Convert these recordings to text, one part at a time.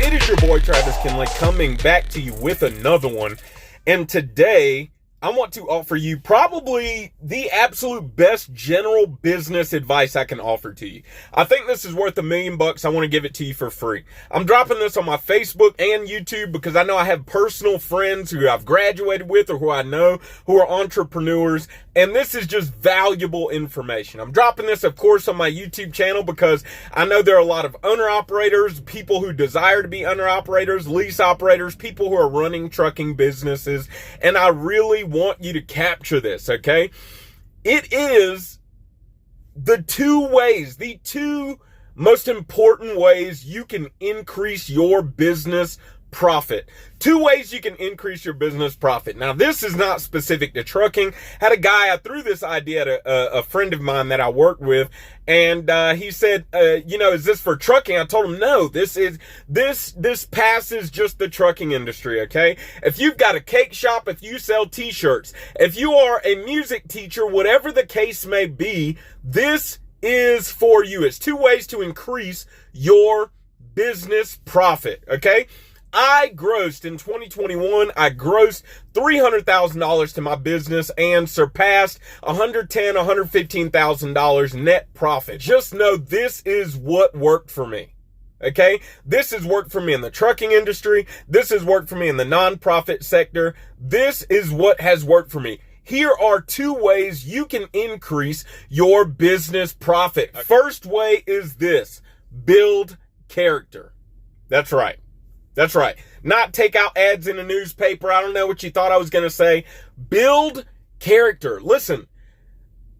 It is your boy Travis Kinley coming back to you with another one. And today, I want to offer you probably the absolute best general business advice I can offer to you. I think this is worth $1 million. I want to give it to you for free. I'm dropping this on my Facebook and YouTube because I know I have personal friends who I've graduated with or who I know who are entrepreneurs. And this is just valuable information. I'm dropping this, of course, on my YouTube channel because I know there are a lot of owner-operators, people who desire to be owner-operators, lease operators, people who are running trucking businesses. And I really want you to capture this, okay? It is the two most important ways you can increase your business profit. 2 ways you can increase your business profit. Now, this is not specific to trucking. Had a guy, I threw this idea at a friend of mine that I work with, and he said, is this for trucking? I told him, no, this passes just the trucking industry, okay? If you've got a cake shop, if you sell t-shirts, if you are a music teacher, whatever the case may be, this is for you. It's 2 ways to increase your business profit, okay? I grossed in 2021, I grossed $300,000 to my business and surpassed $115,000 net profit. Just know this is what worked for me. Okay? This has worked for me in the trucking industry. This has worked for me in the nonprofit sector. This is what has worked for me. Here are 2 ways you can increase your business profit. First way is this: build character. That's right. That's right. Not take out ads in a newspaper. I don't know what you thought I was going to say. Build character. Listen,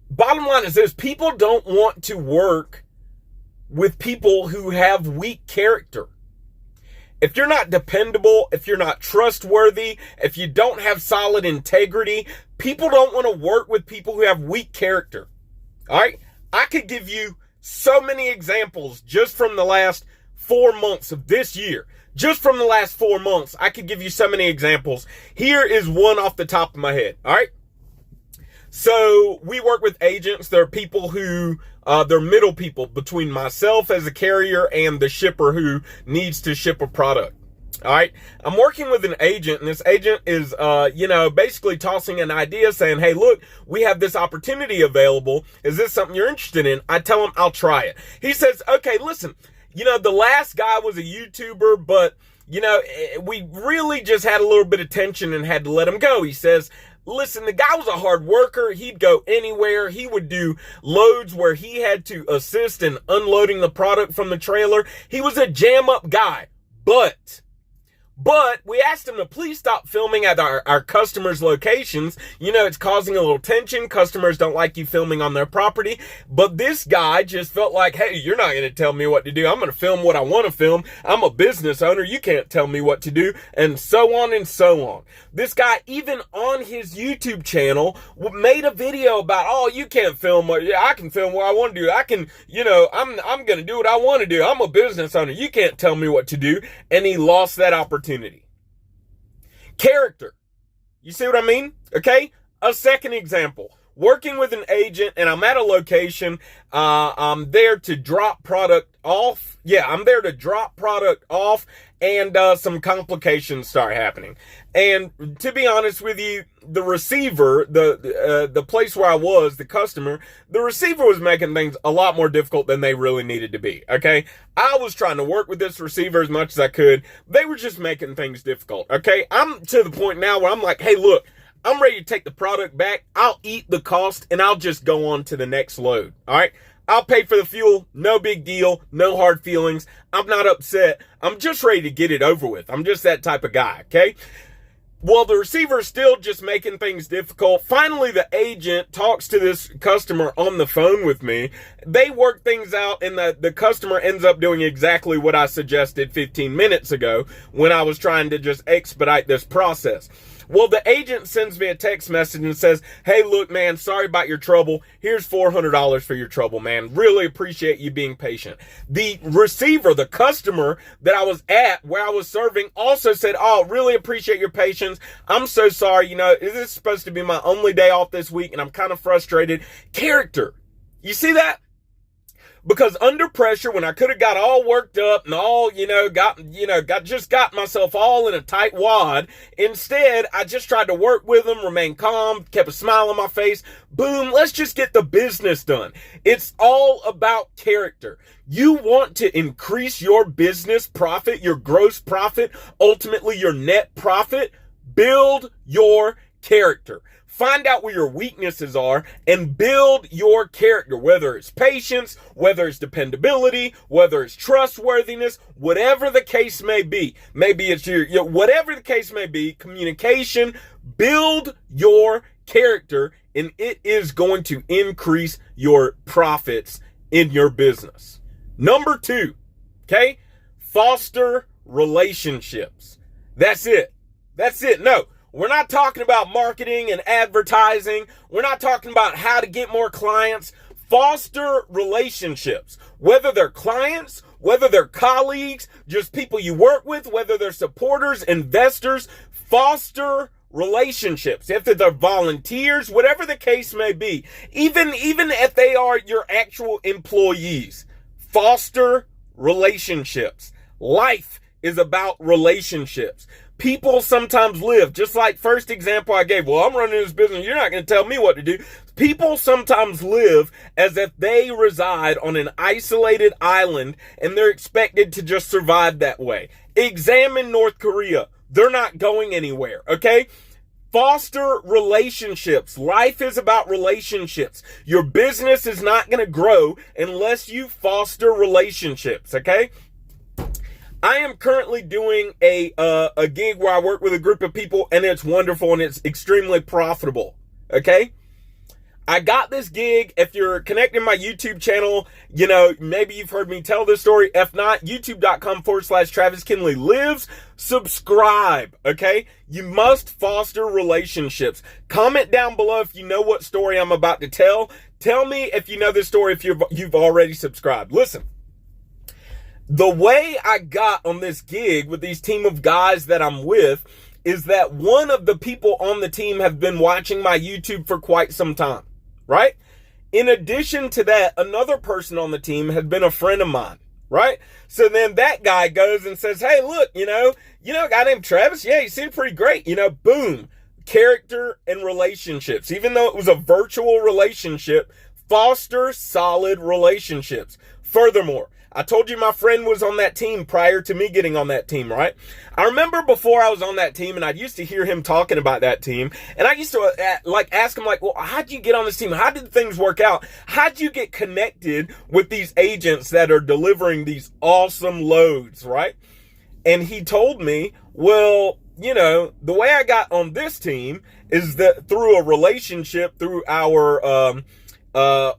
bottom line is this: people don't want to work with people who have weak character. If you're not dependable, if you're not trustworthy, if you don't have solid integrity, people don't want to work with people who have weak character. All right? I could give you so many examples just from the last 4 months of this year. Just from the last 4 months, I could give you so many examples. Here is one off the top of my head. All right. So we work with agents. There are people who, they're middle people between myself as a carrier and the shipper who needs to ship a product. All right. I'm working with an agent, and this agent is, basically tossing an idea saying, hey, look, we have this opportunity available. Is this something you're interested in? I tell him I'll try it. He says, okay, listen. The last guy was a YouTuber, but, we really just had a little bit of tension and had to let him go. He says, listen, the guy was a hard worker. He'd go anywhere. He would do loads where he had to assist in unloading the product from the trailer. He was a jam up guy, but we asked him to please stop filming at our customers' locations. It's causing a little tension. Customers don't like you filming on their property. But this guy just felt like, hey, you're not going to tell me what to do. I'm going to film what I want to film. I'm a business owner. You can't tell me what to do. And so on and so on. This guy, even on his YouTube channel, made a video about, oh, you can't film. Yeah, I can film what I want to do. I can, I'm going to do what I want to do. I'm a business owner. You can't tell me what to do. And he lost that opportunity. Character. You see what I mean? Okay. A second example. Working with an agent, and I'm at a location. I'm there to drop product off. Yeah, I'm there to drop product off, and some complications start happening. And to be honest with you, the receiver, the place where I was, the customer, the receiver was making things a lot more difficult than they really needed to be. Okay, I was trying to work with this receiver as much as I could. They were just making things difficult. Okay, I'm to the point now where I'm like, hey, look, I'm ready to take the product back. I'll eat the cost and I'll just go on to the next load. All right. I'll pay for the fuel. No big deal. No hard feelings. I'm not upset. I'm just ready to get it over with. I'm just that type of guy. Okay. Well, the receiver's still just making things difficult. Finally, the agent talks to this customer on the phone with me. They work things out, and the customer ends up doing exactly what I suggested 15 minutes ago when I was trying to just expedite this process. Well, the agent sends me a text message and says, hey, look, man, sorry about your trouble. Here's $400 for your trouble, man. Really appreciate you being patient. The receiver, the customer that I was at where I was serving also said, oh, really appreciate your patience. I'm so sorry. This is supposed to be my only day off this week and I'm kind of frustrated. Character. You see that? Because under pressure, when I could have got all worked up and all, got myself all in a tight wad, instead, I just tried to work with them, remain calm, kept a smile on my face. Boom, let's just get the business done. It's all about character. You want to increase your business profit, your gross profit, ultimately your net profit. Build your character. Find out where your weaknesses are and build your character, whether it's patience, whether it's dependability, whether it's trustworthiness, whatever the case may be. Maybe it's whatever the case may be, communication. Build your character and it is going to increase your profits in your business. Number 2, okay? Foster relationships. That's it. No. We're not talking about marketing and advertising. We're not talking about how to get more clients. Foster relationships, whether they're clients, whether they're colleagues, just people you work with, whether they're supporters, investors. Foster relationships. If they're volunteers, whatever the case may be, even if they are your actual employees, foster relationships. Life is about relationships. People sometimes live, just like first example I gave, well, I'm running this business, you're not going to tell me what to do. People sometimes live as if they reside on an isolated island and they're expected to just survive that way. Examine North Korea. They're not going anywhere, okay? Foster relationships. Life is about relationships. Your business is not going to grow unless you foster relationships, okay? I am currently doing a gig where I work with a group of people and it's wonderful and it's extremely profitable. Okay. I got this gig. If you're connecting my YouTube channel, maybe you've heard me tell this story. If not, youtube.com/Travis Kinley lives. Subscribe. Okay. You must foster relationships. Comment down below if you know what story I'm about to tell. Tell me if you know this story, if you've already subscribed. Listen. The way I got on this gig with these team of guys that I'm with is that one of the people on the team have been watching my YouTube for quite some time, right? In addition to that, another person on the team has been a friend of mine, right? So then that guy goes and says, hey, look, a guy named Travis? Yeah, he seemed pretty great. Boom. Character and relationships. Even though it was a virtual relationship, foster solid relationships. Furthermore, I told you my friend was on that team prior to me getting on that team, right? I remember before I was on that team and I used to hear him talking about that team and I used to ask him well, how'd you get on this team? How did things work out? How'd you get connected with these agents that are delivering these awesome loads, right? And he told me, well, the way I got on this team is that through a relationship, through our,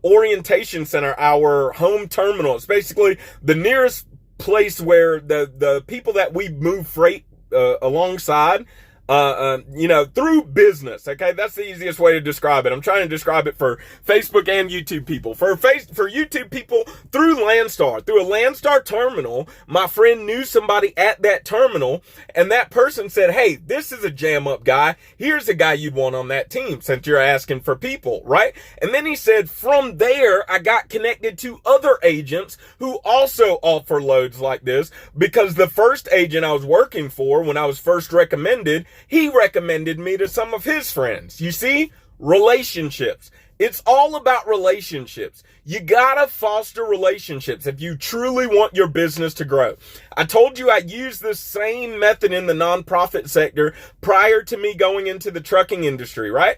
orientation center, our home terminal. It's basically the nearest place where the people that we move freight alongside, through business. Okay, that's the easiest way to describe it. I'm trying to describe it for Facebook and YouTube people. For YouTube people, through Landstar, through a Landstar terminal, my friend knew somebody at that terminal, and that person said, hey, this is a jam up guy. Here's a guy you'd want on that team since you're asking for people, right? And then he said, from there, I got connected to other agents who also offer loads like this, because the first agent I was working for when I was first recommended, he recommended me to some of his friends. You see? Relationships. It's all about relationships. You gotta foster relationships if you truly want your business to grow. I told you I used the same method in the nonprofit sector prior to me going into the trucking industry, right?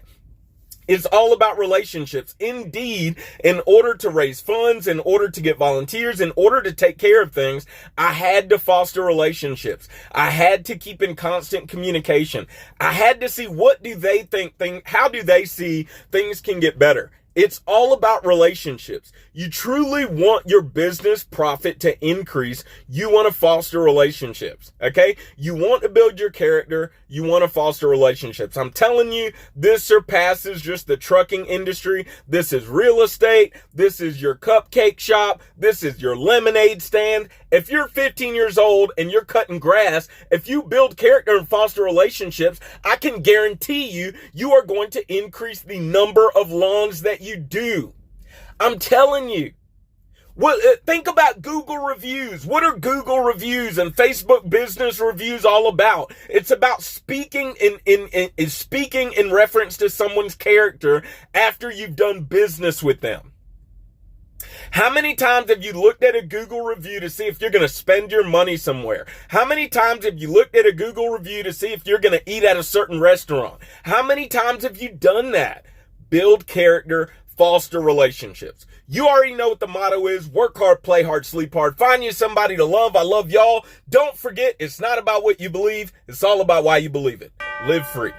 It's all about relationships. Indeed, in order to raise funds, in order to get volunteers, in order to take care of things, I had to foster relationships. I had to keep in constant communication. I had to see what do they think, how do they see things can get better. It's all about relationships. You truly want your business profit to increase. You want to foster relationships, okay? You want to build your character. You want to foster relationships. I'm telling you, this surpasses just the trucking industry. This is real estate. This is your cupcake shop. This is your lemonade stand. If you're 15 years old and you're cutting grass, if you build character and foster relationships, I can guarantee you, you are going to increase the number of lawns that you do. I'm telling you, Well, think about Google reviews. What are Google reviews and Facebook business reviews all about? It's about speaking in reference to someone's character after you've done business with them. How many times have you looked at a Google review to see if you're going to spend your money somewhere? How many times have you looked at a Google review to see if you're going to eat at a certain restaurant? How many times have you done that? Build character, foster relationships. You already know what the motto is. Work hard, play hard, sleep hard. Find you somebody to love. I love y'all. Don't forget, it's not about what you believe. It's all about why you believe it. Live free.